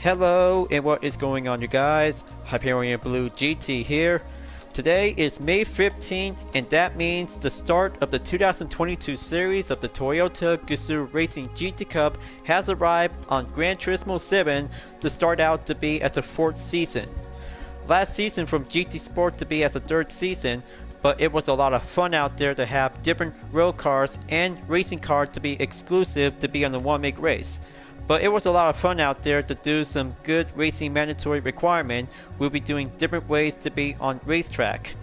Hello, and what is going on, you guys? Hyperion-Blue-GT here. Today is May 15th, and that means the start of the 2022 series of the Toyota Gazoo Racing GT Cup has arrived on Gran Turismo 7 to start out to be as the 4th season. Last season from GT Sport to be as the 3rd season, but it was a lot of fun out there to have different road cars and racing cars to be exclusive to be on the one-make race. But it was a lot of fun out there to do some good racing mandatory requirement. We'll be doing different ways to be on racetrack.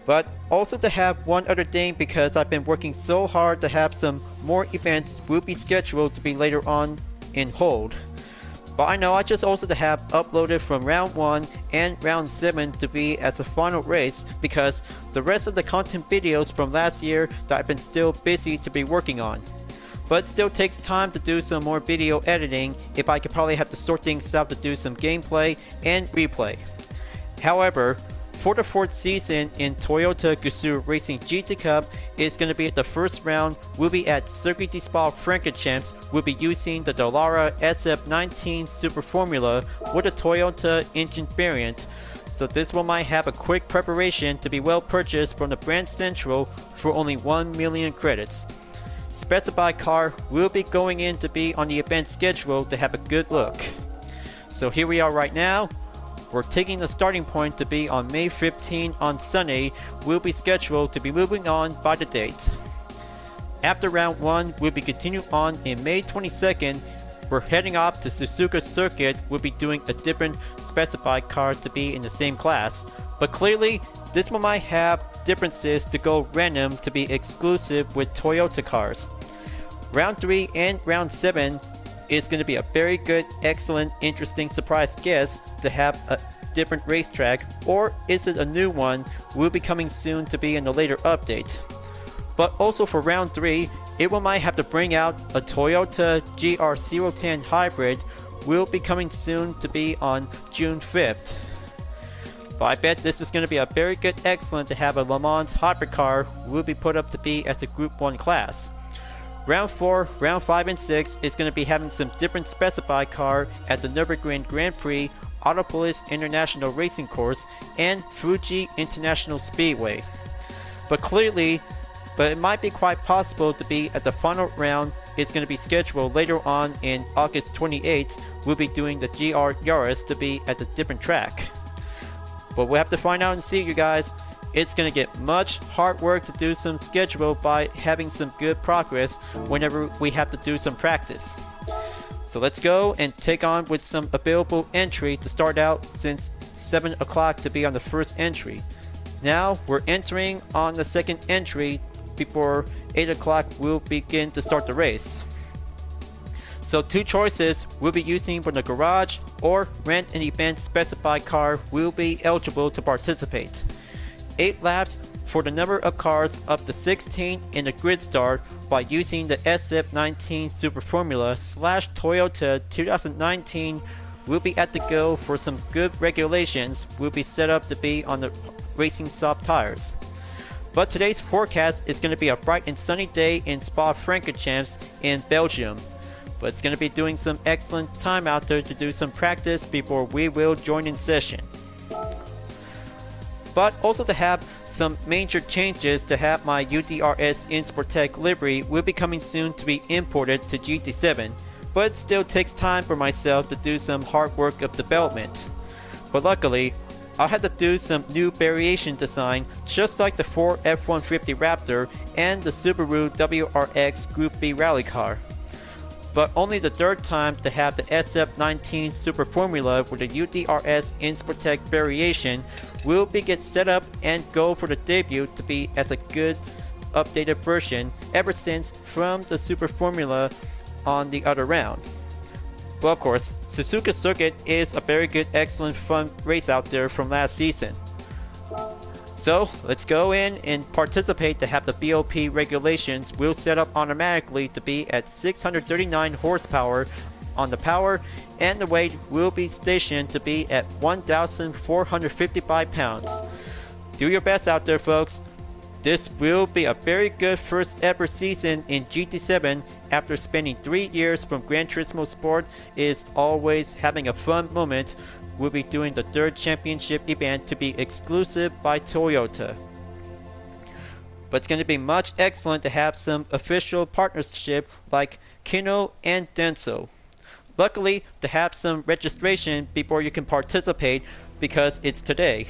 But also to have one other thing, because I've been working so hard to have some more events will be scheduled to be later on in hold. But I know I just also to have uploaded from round 1 and round 7 to be as a final race, because the rest of the content videos from last year that I've been still busy to be working on. But it still takes time to do some more video editing if I could probably have to sort things out to do some gameplay and replay. However, for the 4th season in Toyota Gazoo Racing GT Cup, it's going to be at the first round. We'll be at Circuit De Spa-Francorchamps. We'll be using the Dallara SF19 Super Formula with a Toyota engine variant. So this one might have a quick preparation to be well purchased from the brand central for only 1 million credits. Specified car will be going in to be on the event schedule to have a good look. So here we are right now. We're taking the starting point to be on May 15 on Sunday. We'll be scheduled to be moving on by the date. After round 1, we'll be continuing on in May 22nd. We're heading off to Suzuka Circuit. We'll be doing a different specified car to be in the same class. But clearly, this one might have differences to go random to be exclusive with Toyota cars. Round 3 and round 7 is going to be a very good, excellent, interesting surprise guest to have a different racetrack, or is it a new one will be coming soon to be in a later update. But also for round 3, it will might have to bring out a Toyota GR010 Hybrid will be coming soon to be on June 5th. But I bet this is going to be a very good, excellent to have a Le Mans hybrid car will be put up to be as a Group 1 class. Round 4, round 5 and 6 is going to be having some different specified car at the Nürburgring Grand Prix, Autopolis International Racing Course, and Fuji International Speedway. But it might be quite possible to be at the final round. It's going to be scheduled later on in August 28th. We'll be doing the GR Yaris to be at a different track. But we'll have to find out and see, you guys. It's going to get much hard work to do some schedule by having some good progress whenever we have to do some practice. So let's go and take on with some available entry to start out, since 7 o'clock to be on the first entry. Now we're entering on the second entry. Before 8 o'clock we'll begin to start the race. So 2 choices we'll be using from the garage, or rent an event specified car will be eligible to participate. 8 laps for the number of cars up to 16 in the grid start by using the SF19 Super Formula / Toyota 2019 will be at the go for some good regulations will be set up to be on the racing soft tires. But today's forecast is going to be a bright and sunny day in Spa-Francorchamps in Belgium. But it's going to be doing some excellent time out there to do some practice before we will join in session. But also to have some major changes to have my UDRS InSportTech livery will be coming soon to be imported to GT7. But it still takes time for myself to do some hard work of development. But luckily, I'll have to do some new variation design, just like the Ford F-150 Raptor and the Subaru WRX Group B rally car. But only the 3rd time to have the SF19 Super Formula with the UDRS InSportTech variation will be get set up and go for the debut to be as a good updated version ever since from the Super Formula on the other round. Well, of course, Suzuka Circuit is a very good, excellent, fun race out there from last season. So let's go in and participate to have the BOP regulations will set up automatically to be at 639 horsepower on the power, and the weight will be stationed to be at 1,455 pounds. Do your best out there, folks. This will be a very good first ever season in GT7 after spending 3 years from Gran Turismo Sport. Is always having a fun moment. We'll be doing the 3rd championship event to be exclusive by Toyota. But it's going to be much excellent to have some official partnership like Kino and Denso. Luckily, to have some registration before you can participate because it's today.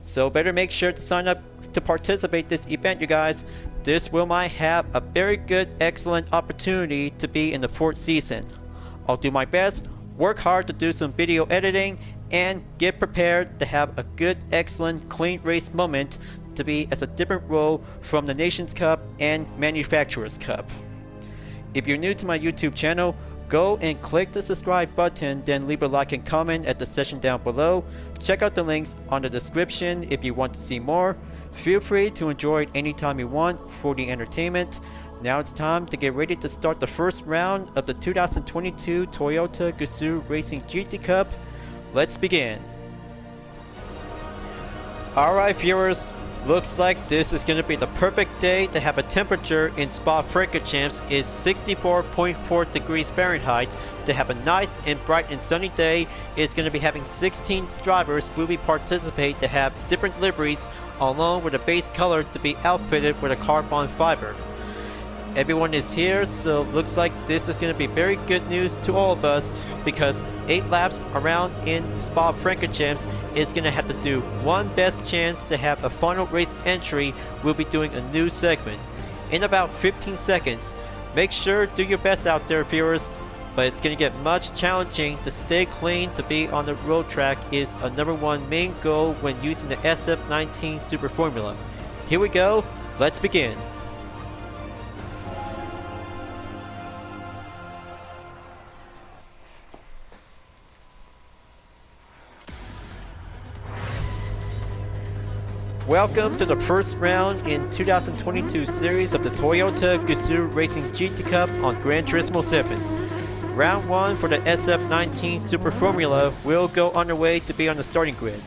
So better make sure to sign up to participate this event, you guys. This might have a very good, excellent opportunity to be in the 4th season. I'll do my best, work hard to do some video editing, and get prepared to have a good, excellent, clean race moment to be as a different role from the Nations Cup and Manufacturers Cup. If you're new to my YouTube channel, go and click the subscribe button, then leave a like and comment at the section down below. Check out the links on the description if you want to see more. Feel free to enjoy it anytime you want for the entertainment. Now it's time to get ready to start the first round of the 2022 Toyota Gazoo Racing GT Cup. Let's begin. Alright viewers, looks like this is going to be the perfect day to have a temperature in Spa-Francorchamps is 64.4 degrees Fahrenheit. To have a nice and bright and sunny day, it's going to be having 16 drivers will be participate to have different liveries along with a base color to be outfitted with a carbon fiber. Everyone is here, so looks like this is going to be very good news to all of us because 8 laps around in Spa-Francorchamps is going to have to do one best chance to have a final race entry. We'll be doing a new segment in about 15 seconds. Make sure to do your best out there, viewers, but it's going to get much challenging to stay clean. To be on the road track is a #1 main goal when using the SF19 Super Formula. Here we go, let's begin. Welcome to the first round in 2022 series of the Toyota Gazoo Racing GT Cup on Gran Turismo 7. Round 1 for the SF19 Super Formula will go underway to be on the starting grid.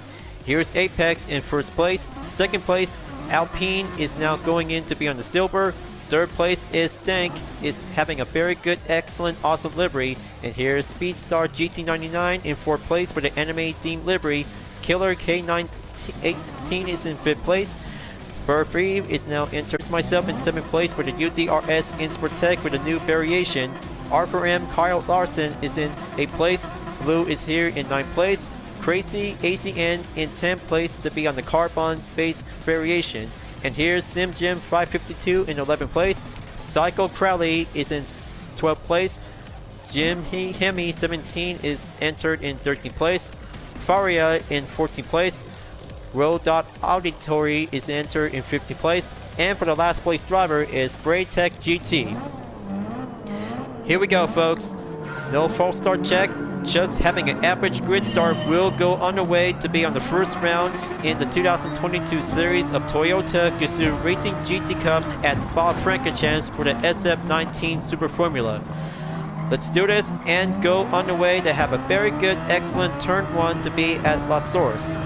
Here's Apex in first place. Second place, Alpine is now going in to be on the silver. Third place is Dank, is having a very good, excellent, awesome livery. And here's Speedstar GT99 in 4th place for the anime themed livery. Killer K9 18 is in 5th place. Burfree is now entered. Myself in 7th place for the UDRS Insportec with a new variation. R4M Kyle Larson is in 8th place. Blue is here in 9th place. Crazy ACN in 10th place to be on the carbon base variation. And here's SimJim 552 in 11th place. Psycho Crowley is in 12th place. Jim Hemi 17 is entered in 13th place. Faria in 14th place. Auditory is entered in 50th place, and for the last place driver is Braytech GT. Here we go, folks. No false start check, just having an average grid start will go underway to be on the first round in the 2022 series of Toyota Gazoo Racing GT Cup at Spa-Francorchamps for the SF19 Super Formula. Let's do this and go underway to have a very good, excellent turn 1 to be at La Source.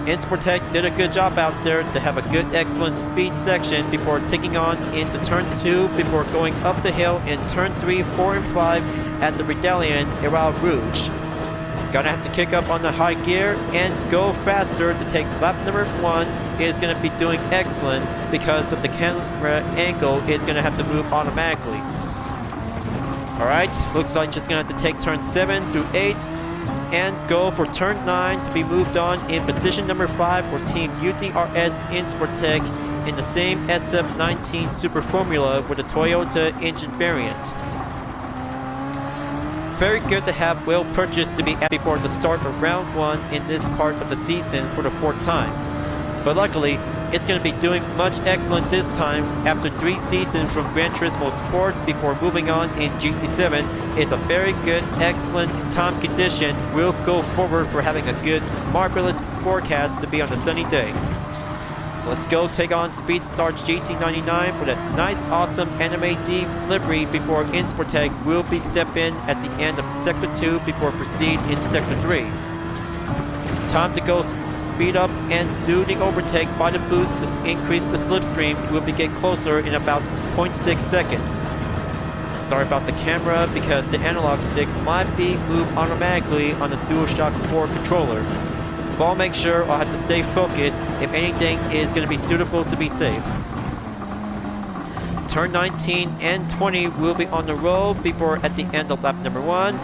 Insportec did a good job out there to have a good, excellent speed section before taking on into turn 2 before going up the hill in turn 3, 4, and 5 at the Redalian Era Rouge. Gonna have to kick up on the high gear and go faster to take lap number 1. Is gonna be doing excellent because of the camera angle is gonna have to move automatically. Alright, looks like she's gonna have to take turn 7 through 8 and go for turn 9 to be moved on in position number 5 for Team UDRS Insportec in the same SF19 Super Formula with a Toyota engine variant. Very good to have well purchased to be at before the start of round 1 in this part of the season for the 4th time. But luckily, it's going to be doing much excellent this time after 3 seasons from Gran Turismo Sport before moving on in GT7. It's a very good, excellent time condition. We'll go forward for having a good, marvelous forecast to be on a sunny day. So let's go take on Speedstar GT99 for that nice, awesome Anime D livery before Insportec will be step in at the end of Sector 2 before proceed in Sector 3. time to go speed up and do the overtake by the boost to increase the slipstream. We'll be getting closer in about 0.6 seconds. Sorry about the camera because the analog stick might be moved automatically on the DualShock 4 controller. But I'll make sure I'll have to stay focused if anything is going to be suitable to be safe. Turn 19 and 20 will be on the roll before at the end of lap number 1.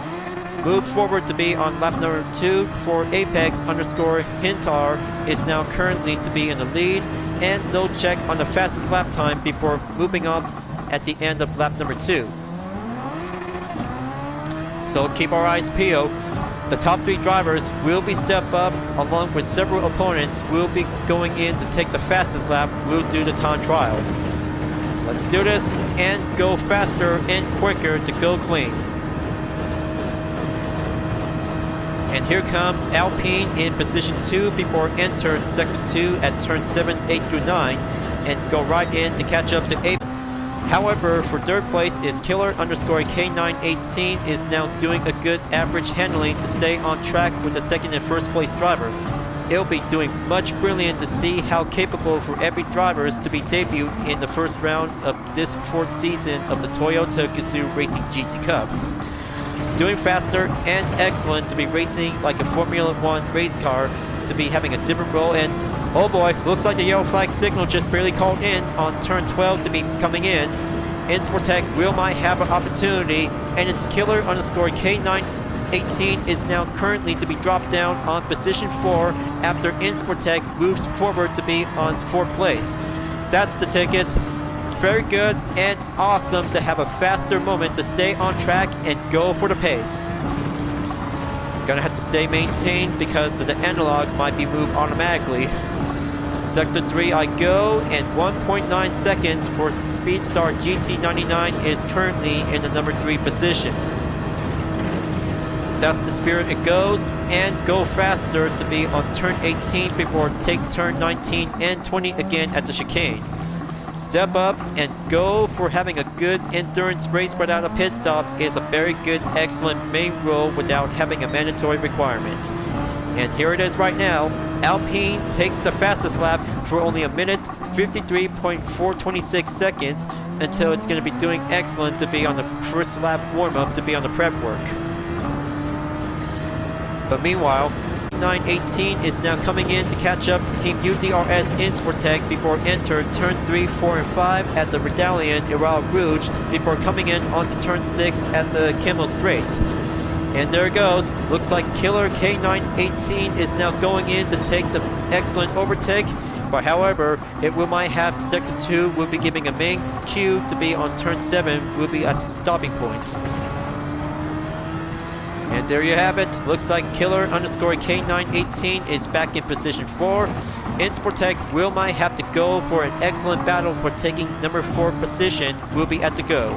Move forward to be on lap number 2 for Apex underscore Hintar is now currently to be in the lead, and they'll check on the fastest lap time before moving on at the end of lap number 2. So keep our eyes peeled. The top 3 drivers will be step up along with several opponents will be going in to take the fastest lap. We'll do the time trial. So let's do this and go faster and quicker to go clean. And here comes Alpine in position 2 before entering sector 2 at turn 7, 8 through 9 and go right in to catch up to Apex. However, for third place is Killer underscore K918 is now doing a good average handling to stay on track with the second and first place driver. It'll be doing much brilliant to see how capable for every drivers to be debuted in the first round of this 4th season of the Toyota Gazoo Racing GT Cup. Doing faster and excellent to be racing like a Formula 1 race car, to be having a different role, and oh boy, looks like the yellow flag signal just barely called in on turn 12 to be coming in. Insportec will might have an opportunity, and it's Killer underscore K918 is now currently to be dropped down on position 4 after Insportec moves forward to be on 4th place. That's the ticket. Very good and awesome to have a faster moment to stay on track and go for the pace. Gonna have to stay maintained because the analog might be moved automatically. Sector 3 I go, and 1.9 seconds for Speedstar GT99 is currently in the number 3 position. That's the spirit it goes, and go faster to be on turn 18 before take turn 19 and 20 again at the chicane. Step up and go for having a good endurance race without a pit stop is a very good, excellent main role without having a mandatory requirement. And here it is right now. Alpine takes the fastest lap for only 1 minute 53.426 seconds until it's going to be doing excellent to be on the first lap warm-up to be on the prep work. But meanwhile, 918 is now coming in to catch up to Team UDRS Insportec before enter turn 3, 4, and 5 at the Medallion Iral Rouge before coming in onto turn 6 at the Kimmel Straight. And there it goes. Looks like Killer K918 is now going in to take the excellent overtake, but however, it will might have sector 2 will be giving a main cue to be on turn 7 will be a stopping point. And there you have it. Looks like Killer underscore K918 is back in position 4. Insportec will might have to go for an excellent battle for taking number 4 position. Will be at the go.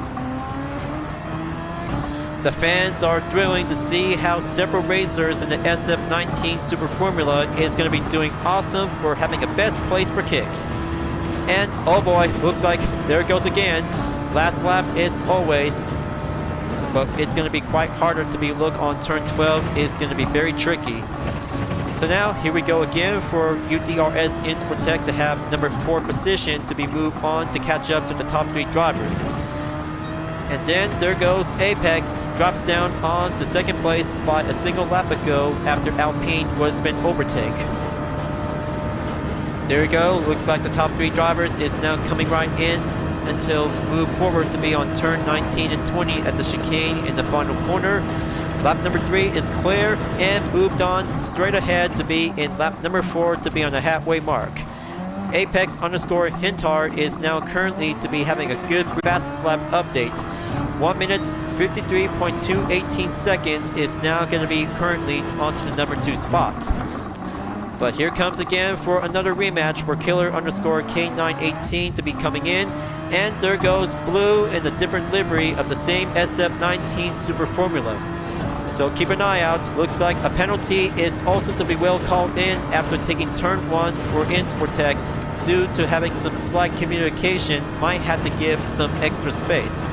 The fans are thrilling to see how several racers in the SF19 Super Formula is going to be doing awesome for having a best place for kicks. And oh boy, looks like there it goes again. Last lap is always, but it's going to be quite harder to be look on turn 12 is going to be very tricky. So now here we go again for UDRS Insportec to have number 4 position to be moved on to catch up to the top 3 drivers. And then there goes Apex, drops down on to second place by a single lap ago after Alpine was been overtake. There we go, looks like the top 3 drivers is now coming right in until move forward to be on turn 19 and 20 at the chicane in the final corner. Lap number 3 is clear and moved on straight ahead to be in lap number 4 to be on the halfway mark. Apex underscore Hintar is now currently to be having a good fastest lap update. 1 minute 53.218 seconds is now going to be currently onto the number 2 spot. But here comes again for another rematch for Killer underscore K918 to be coming in. And there goes Blue in the different livery of the same SF19 Super Formula. So keep an eye out. Looks like a penalty is also to be well called in after taking turn 1 for Insportec due to having some slight communication, might have to give some extra space.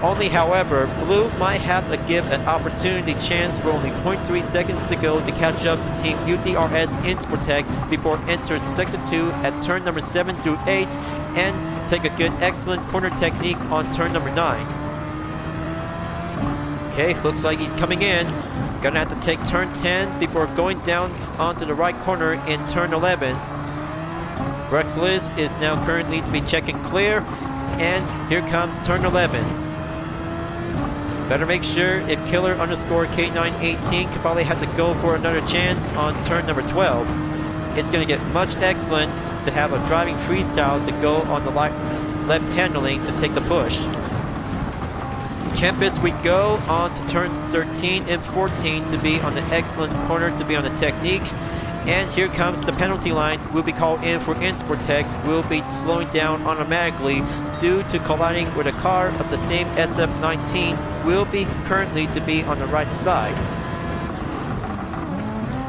Only, however, Blue might have to give an opportunity chance for only 0.3 seconds to go to catch up to Team UDRS Insportec before entering Sector 2 at turn number 7 through 8 and take a good, excellent corner technique on turn number 9. Okay, looks like he's coming in. Gonna have to take turn 10 before going down onto the right corner in turn 11. Brexlis is now currently to be checking clear, and here comes turn 11. Better make sure if Killer underscore K918 could probably have to go for another chance on turn number 12. It's going to get much excellent to have a driving freestyle to go on the left handling to take the push. Kempis we go on to turn 13 and 14 to be on the excellent corner to be on the technique. And here comes the penalty line. Will be called in for Insportec. Will be slowing down automatically due to colliding with a car of the same SF19. Will be currently to be on the right side.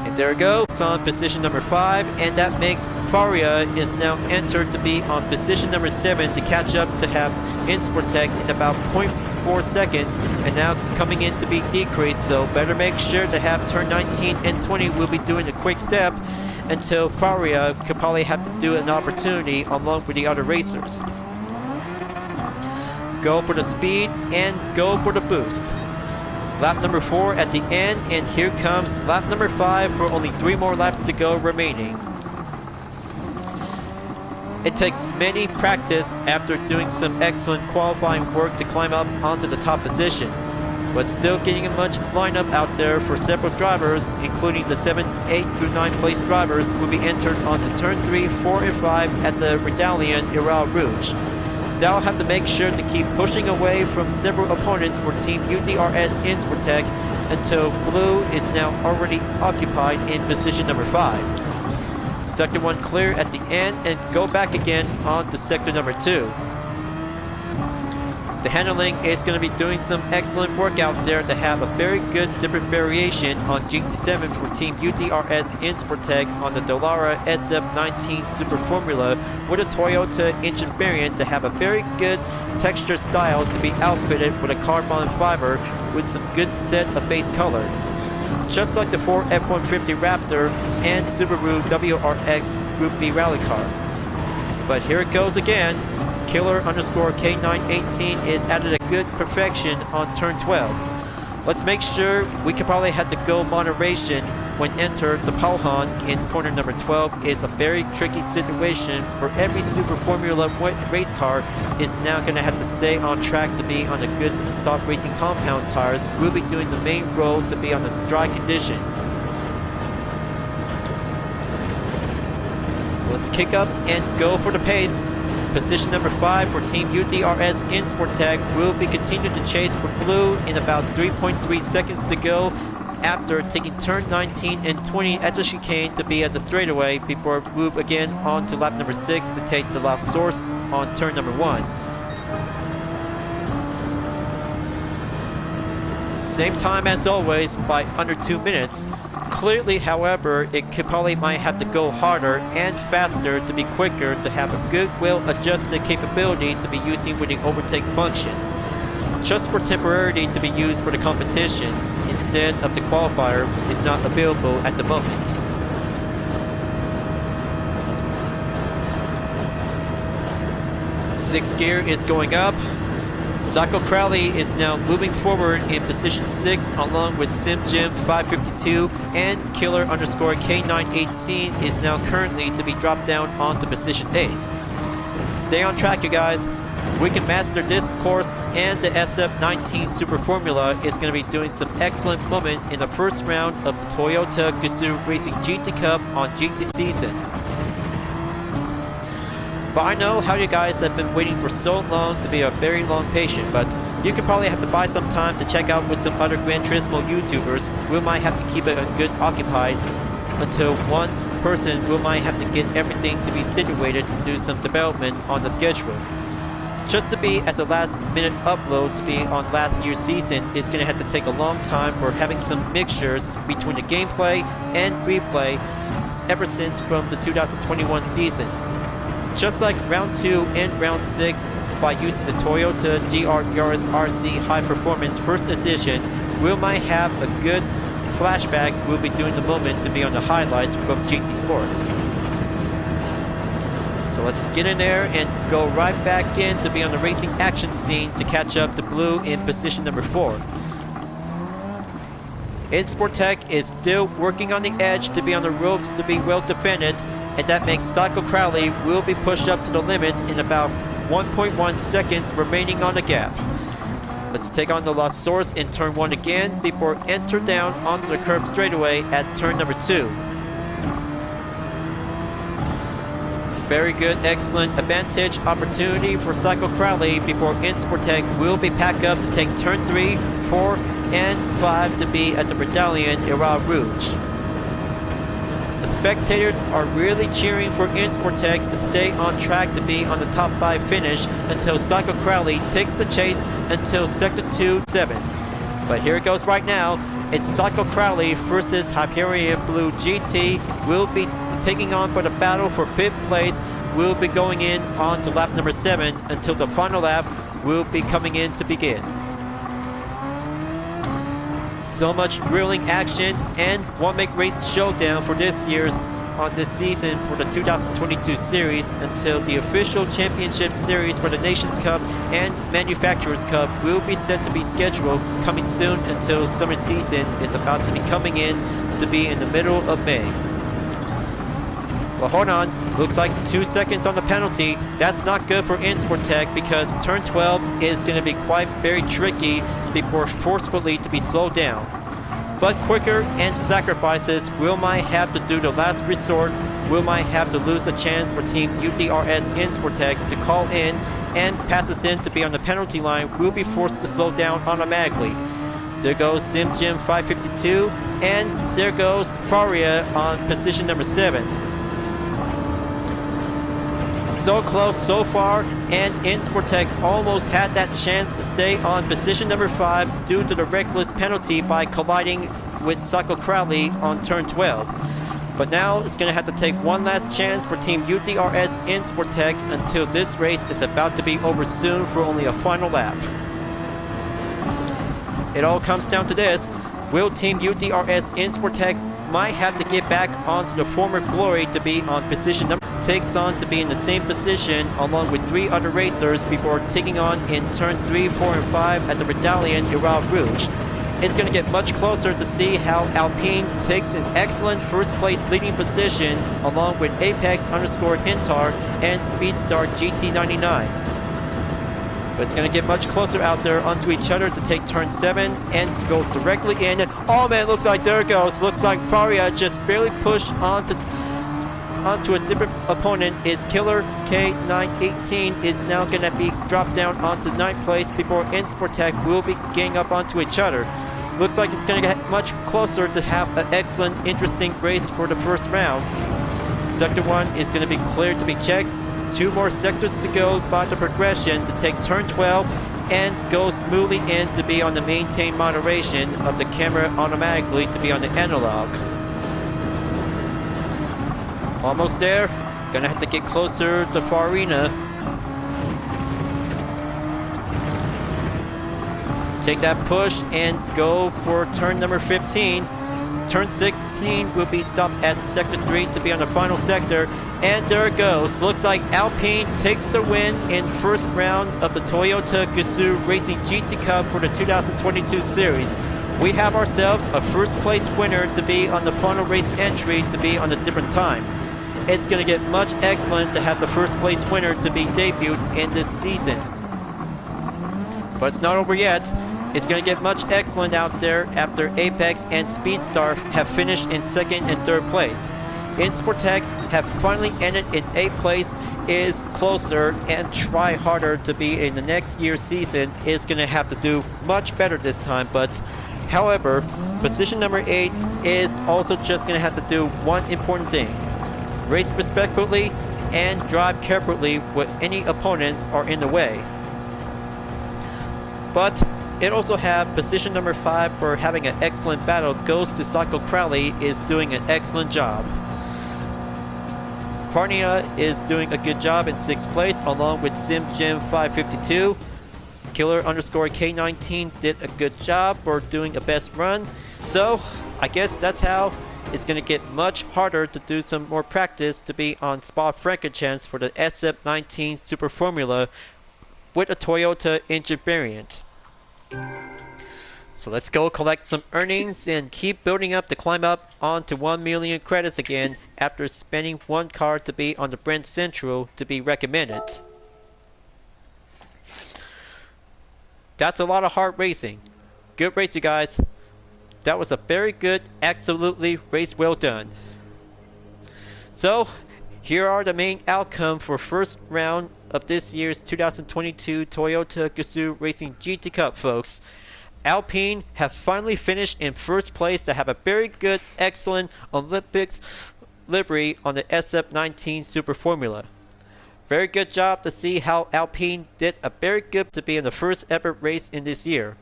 And there we go. It's on position number 5, and that makes Faria is now entered to be on position number 7 to catch up to have Insportec in about 0.4 seconds, and now coming in to be decreased, so better make sure to have turn 19 and 20 will be doing a quick step until Faria could probably have to do an opportunity along with the other racers. Go for the speed and go for the boost. Lap number 4 at the end, and here comes lap number 5 for only 3 more laps to go remaining. It takes many practice after doing some excellent qualifying work to climb up onto the top position, but still getting a much lineup out there for several drivers, including the 7, 8 through 9 place drivers will be entered onto turn 3, 4, and 5 at the Redalian Iral Rouge. They'll have to make sure to keep pushing away from several opponents for Team UDRS Insportec until Blue is now already occupied in position number 5. Sector 1 clear at the end, and go back again on to sector number 2. The handling is going to be doing some excellent work out there to have a very good different variation on GT7 for Team UDRS Insportec on the Dallara SF19 Super Formula with a Toyota engine variant to have a very good texture style to be outfitted with a carbon fiber with some good set of base color. Just like the Ford F-150 Raptor and Subaru WRX Group B rally car. But here it goes again. Killer underscore K918 is at a good perfection on turn 12. Let's make sure we could probably have to go moderation when enter the Palhan in corner number 12 is a very tricky situation where every Super Formula race car is now going to have to stay on track to be on a good soft racing compound tires. We'll be doing the main role to be on the dry condition. So let's kick up and go for the pace. Position number 5 for Team UDRS Insportec will be continuing to chase for Blue in about 3.3 seconds to go after taking turn 19 and 20 at the chicane to be at the straightaway before move again on to lap number 6 to take the last source on turn number 1. Same time as always by under 2 minutes. Clearly, however, it could probably might have to go harder and faster to be quicker to have a good wheel adjusted capability to be using with the overtake function. Just for temporarily to be used for the competition instead of the qualifier is not available at the moment. Sixth gear is going up. Sacco Crowley is now moving forward in position 6 along with SimJim 552 and Killer underscore K918 is now currently to be dropped down onto position 8. Stay on track, you guys. We can master this course, and the SF19 Super Formula is going to be doing some excellent movement in the first round of the Toyota Gazoo Racing GT Cup on GT season. But I know how you guys have been waiting for so long to be a very long patient, but you could probably have to buy some time to check out with some other Gran Turismo YouTubers. We might have to keep it a good occupied until one person will might have to get everything to be situated to do some development on the schedule. Just to be as a last minute upload to be on last year's season is going to have to take a long time for having some mixtures between the gameplay and replay ever since from the 2021 season. Just like round 2 and round 6, by using the Toyota GR010 RZ High Performance First Edition, we might have a good flashback we'll be doing the moment to be on the highlights from GT Sports. So let's get in there and go right back in to be on the racing action scene to catch up to Blue in position number 4. Insportec is still working on the edge to be on the ropes to be well defended, and that makes Psycho Crowley will be pushed up to the limits in about 1.1 seconds remaining on the gap. Let's take on the Lost Source in turn 1 again before enter down onto the curb straightaway at turn number 2. Very good, excellent advantage opportunity for Psycho Crowley before Insportec will be packed up to take turn 3, 4, and 5 to be at the Medallion Iral Rouge. The spectators are really cheering for Insportec to stay on track to be on the top 5 finish until Psycho Crowley takes the chase until sector 2-7. But here it goes right now. It's Psycho Crowley versus Hyperion-Blue-GT. Will be taking on for the battle for 5th place. Will be going in on to lap number 7 until the final lap will be coming in to begin. So much grilling action and one make race showdown for this season for the 2022 series until the official championship series for the Nations Cup and Manufacturers Cup will be set to be scheduled coming soon until summer season is about to be coming in to be in the middle of May. But hold on, looks like 2 seconds on the penalty. That's not good for Insportec because turn 12 is going to be quite very tricky before forcefully to be slowed down. But quicker and sacrifices will might have to do the last resort, will might have to lose the chance for Team UDRS Insportec to call in and pass us in to be on the penalty line, will be forced to slow down automatically. There goes SimGym 552 and there goes Faria on position number 7. So close so far, and Insportec almost had that chance to stay on position number 5 due to the reckless penalty by colliding with Psycho Crowley on turn 12. But now it's going to have to take one last chance for Team UDRS Insportec until this race is about to be over soon for only a final lap. It all comes down to this. Will Team UDRS Insportec might have to get back onto the former glory to be on position number takes on to be in the same position along with 3 other racers before taking on in turn 3, 4, and 5 at the Medallion Iral Rouge. It's going to get much closer to see how Alpine takes an excellent first place leading position along with Apex_Hintar and Speedstar GT99. But it's going to get much closer out there onto each other to take turn 7 and go directly in. And oh man, looks like there it goes. Looks like Faria just barely pushed onto a different opponent. Is Killer K918 is now going to be dropped down onto 9th place before Insportec will be getting up onto each other. Looks like it's going to get much closer to have an excellent, interesting race for the first round. Sector 1 is going to be cleared to be checked. 2 more sectors to go by the progression to take turn 12 and go smoothly in to be on the maintain moderation of the camera automatically to be on the analog. Almost there. Gonna have to get closer to Farina. Take that push and go for turn number 15. Turn 16 will be stopped at sector 3 to be on the final sector. And there it goes. Looks like Alpine takes the win in first round of the Toyota Gazoo Racing GT Cup for the 2022 series. We have ourselves a first place winner to be on the final race entry to be on a different time. It's going to get much excellent to have the first place winner to be debuted in this season. But it's not over yet. It's going to get much excellent out there after Apex and Speedstar have finished in 2nd and 3rd place. Insportec have finally ended in 8th place, is closer and try harder to be in the next year's season, is going to have to do much better this time. But however, position number 8 is also just going to have to do one important thing. Race respectfully and drive carefully when any opponents are in the way. But it also have position number 5 for having an excellent battle goes to Psycho Crowley, is doing an excellent job. Parnia is doing a good job in 6th place along with SimGem552. Killer underscore K19 did a good job for doing a best run. So I guess that's how it's going to get much harder to do some more practice to be on Spa-Francorchamps for the SF19 Super Formula with a Toyota engine variant. So let's go collect some earnings and keep building up to climb up onto 1 million credits again after spending one car to be on the Brent Central to be recommended. That's a lot of hard racing. Good race, you guys. That was a very good, absolutely race well done. So, here are the main outcome for first round of this year's 2022 Toyota Gazoo Racing GT Cup, folks. Alpine have finally finished in first place to have a very good, excellent Olympics livery on the SF19 Super Formula. Very good job to see how Alpine did a very good to be in the first ever race in this year.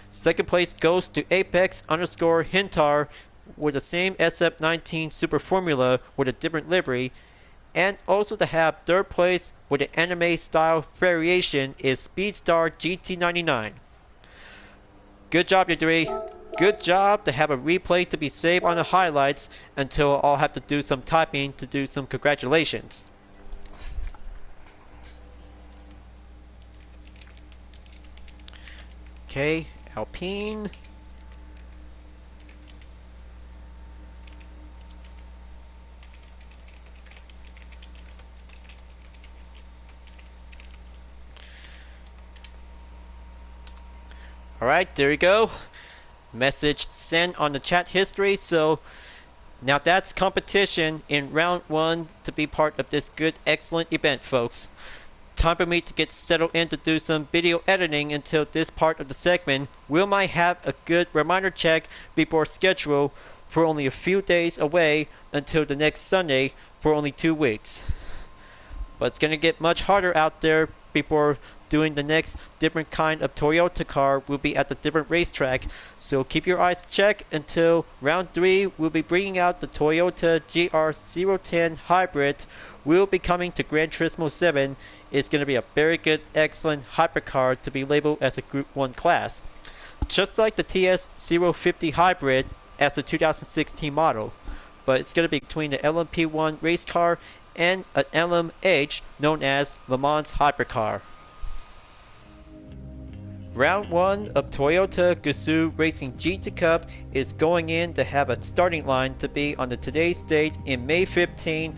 Second place goes to Apex underscore Hintar with the same SF19 Super Formula with a different livery. And also to have third place with an anime style variation is Speedstar GT99. Good job, you three. Good job to have a replay to be saved on the highlights until I'll have to do some typing to do some congratulations. Okay, Alpine. Alright, there you go. Message sent on the chat history. So now that's competition in round 1 to be part of this good, excellent event, folks. Time for me to get settled in to do some video editing until this part of the segment. We might have a good reminder check before schedule for only a few days away until the next Sunday for only 2 weeks. But it's going to get much harder out there before doing the next different kind of Toyota car will be at the different racetrack. So keep your eyes checked until round 3. We'll be bringing out the Toyota GR010 Hybrid. Will be coming to Gran Turismo 7. It's going to be a very good, excellent hypercar to be labeled as a Group 1 class. Just like the TS050 Hybrid as the 2016 model. But it's going to be between the LMP1 race car and an LMH known as Le Mans Hypercar. Round 1 of Toyota Gazoo Racing GT Cup is going in to have a starting line to be on the today's date in May 15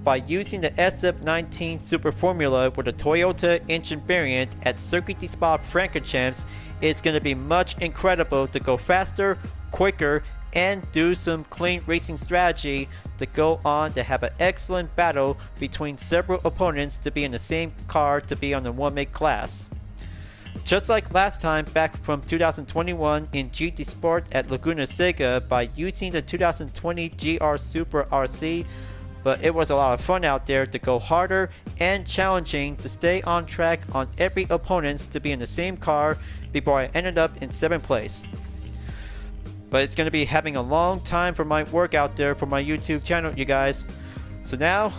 by using the SF19 Super Formula with a Toyota engine variant at Circuit De Spa-Francorchamps. It's going to be much incredible to go faster, quicker, and do some clean racing strategy to go on to have an excellent battle between several opponents to be in the same car to be on the 1-make class. Just like last time back from 2021 in GT Sport at Laguna Seca by using the 2020 GR Super RC, but it was a lot of fun out there to go harder and challenging to stay on track on every opponents to be in the same car before I ended up in 7th place. But it's going to be having a long time for my work out there for my YouTube channel, you guys. So now,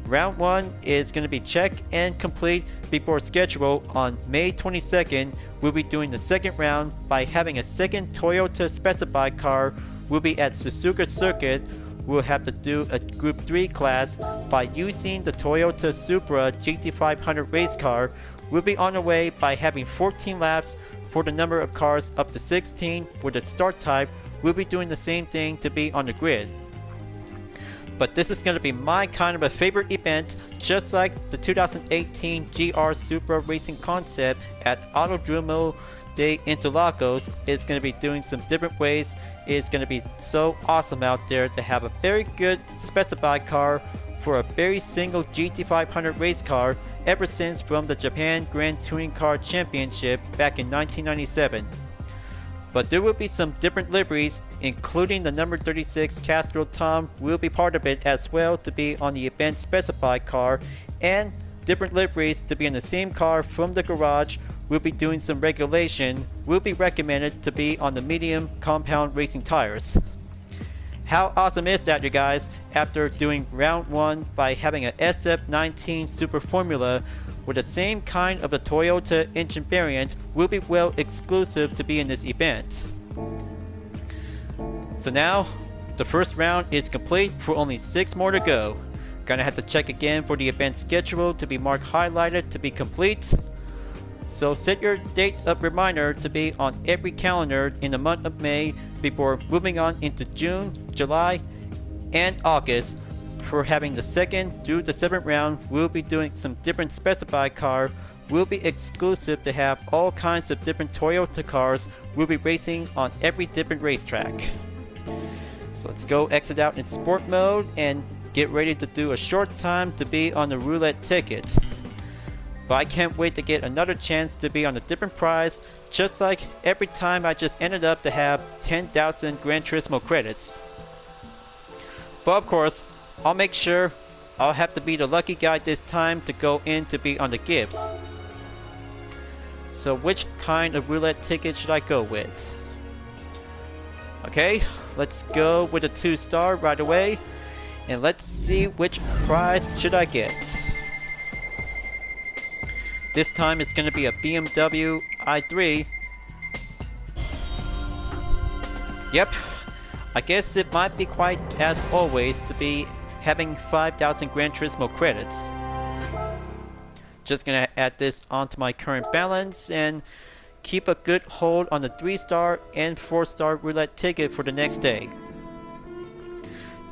round 1 is going to be checked and complete before schedule on May 22nd. We'll be doing the second round by having a second Toyota specified car. We'll be at Suzuka Circuit. We'll have to do a Group 3 class by using the Toyota Supra GT500 race car. We'll be on the way by having 14 laps for the number of cars up to 16 with the start type. We'll be doing the same thing to be on the grid. But this is going to be my kind of a favorite event, just like the 2018 GR Super Racing Concept at Autodromo de Interlagos. Is going to be doing some different ways. It's going to be so awesome out there to have a very good specified car for a very single GT500 race car ever since from the Japan Grand Touring Car Championship back in 1997. But there will be some different liveries, including the number 36 Castrol Tom will be part of it as well to be on the event specified car, and different liveries to be in the same car from the garage. We'll be doing some regulation. Will be recommended to be on the medium compound racing tires. How awesome is that, you guys? After doing round 1 by having an SF19 Super Formula with the same kind of a Toyota engine variant will be well exclusive to be in this event. So now, the first round is complete for only 6 more to go. Gonna have to check again for the event schedule to be marked highlighted to be complete. So set your date of reminder to be on every calendar in the month of May before moving on into June, July, and August. For having the 2nd through the 7th round, we'll be doing some different specified car. Will be exclusive to have all kinds of different Toyota cars. We'll be racing on every different racetrack. So let's go exit out in sport mode and get ready to do a short time to be on the roulette ticket. But I can't wait to get another chance to be on a different prize, just like every time I just ended up to have 10,000 Gran Turismo credits. But of course, I'll make sure I'll have to be the lucky guy this time to go in to be on the gifts. So which kind of roulette ticket should I go with? Okay, let's go with a 2-star right away, and let's see which prize should I get. This time it's going to be a BMW i3. Yep, I guess it might be quite as always to be having 5,000 Gran Turismo credits. Just gonna add this onto my current balance and keep a good hold on the 3-star and 4-star roulette ticket for the next day.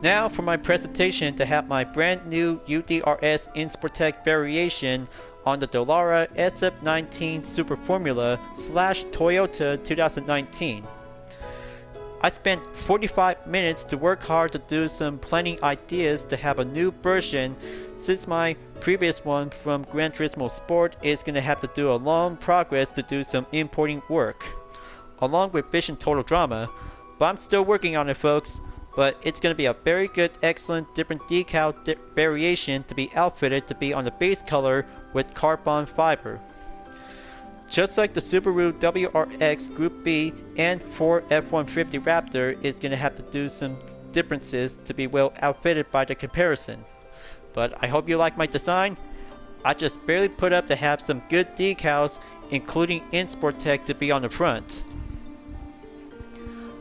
Now for my presentation to have my brand new UDRS Insportec variation on the Dallara SF19 Super Formula / Toyota 2019. I spent 45 minutes to work hard to do some planning ideas to have a new version, since my previous one from Gran Turismo Sport is going to have to do a long progress to do some importing work, along with Vision Total Drama, but I'm still working on it, folks. But it's going to be a very good, excellent, different decal variation to be outfitted to be on the base color with carbon fiber. Just like the Subaru WRX Group B and Ford F-150 Raptor is going to have to do some differences to be well outfitted by the comparison. But I hope you like my design. I just barely put up to have some good decals, including Insportec to be on the front.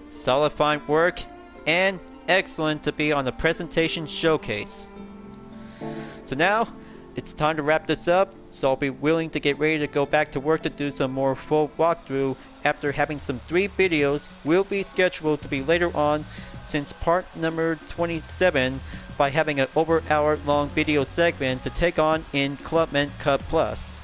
Solid fine work and excellent to be on the presentation showcase. So now it's time to wrap this up, so I'll be willing to get ready to go back to work to do some more full walkthrough after having some 3 videos will be scheduled to be later on, since part number 27 by having an over hour long video segment to take on in Clubman Cup Plus.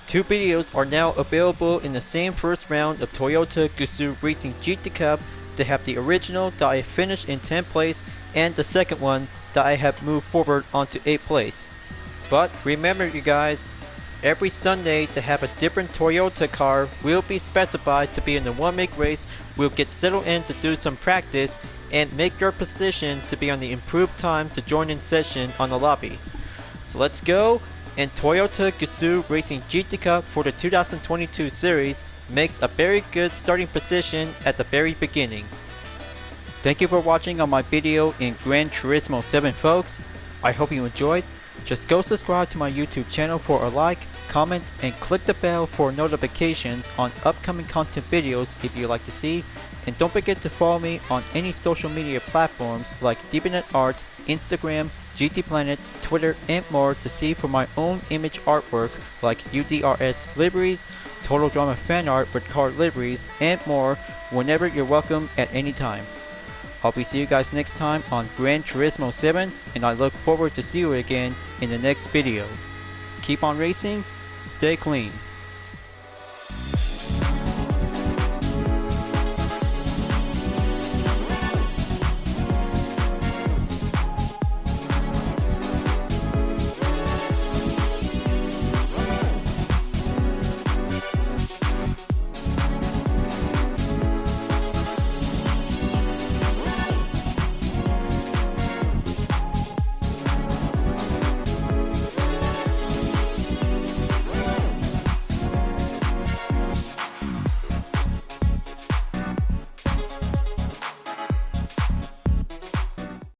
2 videos are now available in the same first round of Toyota Gazoo Racing GT Cup to have the original that I finished in 10th place and the second one that I have moved forward onto 8th place. But remember, you guys, every Sunday to have a different Toyota car will be specified to be in the 1-make race. We'll get settled in to do some practice and make your position to be on the improved time to join in session on the lobby. So let's go, and Toyota Gazoo Racing GT Cup for the 2022 series makes a very good starting position at the very beginning. Thank you for watching on my video in Gran Turismo 7, folks. I hope you enjoyed. Just go subscribe to my YouTube channel for a like, comment, and click the bell for notifications on upcoming content videos if you'd like to see. And don't forget to follow me on any social media platforms like DeviantArt, Instagram, GT Planet, Twitter, and more to see for my own image artwork like UDRS liveries, Total Drama fan art with car liveries, and more whenever you're welcome at any time. I'll be see you guys next time on Gran Turismo 7, and I look forward to see you again in the next video. Keep on racing, stay clean.